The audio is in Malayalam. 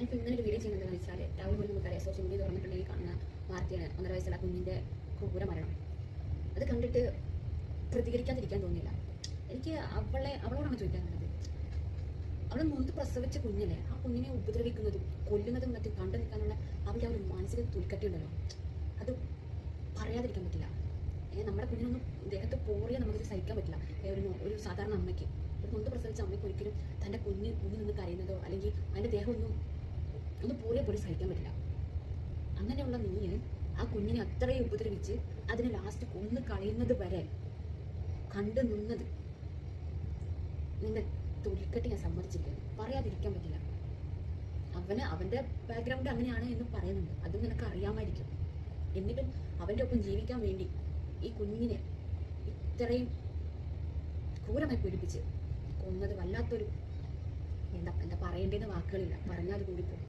ഞാനിപ്പോൾ ഇങ്ങനെ ഒരു വീഡിയോ ചെയ്യുന്നത് വെച്ചാൽ രാവിലെ പോലും നമുക്കറിയാം സോഷ്യൽ മീഡിയ തുറന്നിട്ടുണ്ടെങ്കിൽ കാണുന്ന വാർത്തയാണ് 1.5 വയസ്സുള്ള കുഞ്ഞിൻ്റെ ക്രൂര മരണം. അത് കണ്ടിട്ട് പ്രതികരിക്കാതിരിക്കാൻ തോന്നിയില്ല. എനിക്ക് അവളോടാണ് ചോദിക്കാനുള്ളത്. അവൾ മുൻപ് പ്രസവിച്ച കുഞ്ഞിനെ, ആ കുഞ്ഞിനെ ഉപദ്രവിക്കുന്നതും കൊല്ലുന്നതും മറ്റും കണ്ടു നിൽക്കാനുള്ള അവളുടെ ഒരു മാനസിക തുൽക്കട്ടിയുണ്ടല്ലോ, അത് പറയാതിരിക്കാൻ പറ്റില്ല. നമ്മുടെ കുഞ്ഞിനൊന്നും ദേഹത്ത് പോറിയാൽ നമുക്കത് സഹിക്കാൻ പറ്റില്ല. ഒരു സാധാരണ അമ്മയ്ക്ക്, ഒരു മുൻപ് പ്രസവിച്ച അമ്മയ്ക്ക് ഒരിക്കലും തൻ്റെ കുഞ്ഞിൽ നിന്ന് കരയുന്നതോ അല്ലെങ്കിൽ അതിൻ്റെ ദേഹം ഒന്ന് പോറിയാൽ പോലും സഹിക്കാൻ പറ്റില്ല. അങ്ങനെയുള്ള നീ ആ കുഞ്ഞിനെ അത്രയും ഉപദ്രവിച്ച് അതിനെ ലാസ്റ്റ് കൊന്ന് കളയുന്നത് വരെ കണ്ടു നിന്നത് നിന്റെ തൊലിക്കെട്ട് ഞാൻ സമ്മതിച്ചിരിക്കുന്നു. പറയാതിരിക്കാൻ പറ്റില്ല. അവൻ്റെ ബാക്ക്ഗ്രൗണ്ട് അങ്ങനെയാണ് എന്ന് പറയുന്നുണ്ട്, അതും നിനക്ക് അറിയാമായിരിക്കും. എന്നിട്ടും അവൻ്റെ ഒപ്പം ജീവിക്കാൻ വേണ്ടി ഈ കുഞ്ഞിനെ ഇത്രയും ക്രൂരമായി പീഡിപ്പിച്ച് കൊന്നത് വല്ലാത്തൊരു എന്താ പറയേണ്ടതെന്ന് വാക്കുകളില്ല, പറഞ്ഞാൽ കൂടിപ്പോ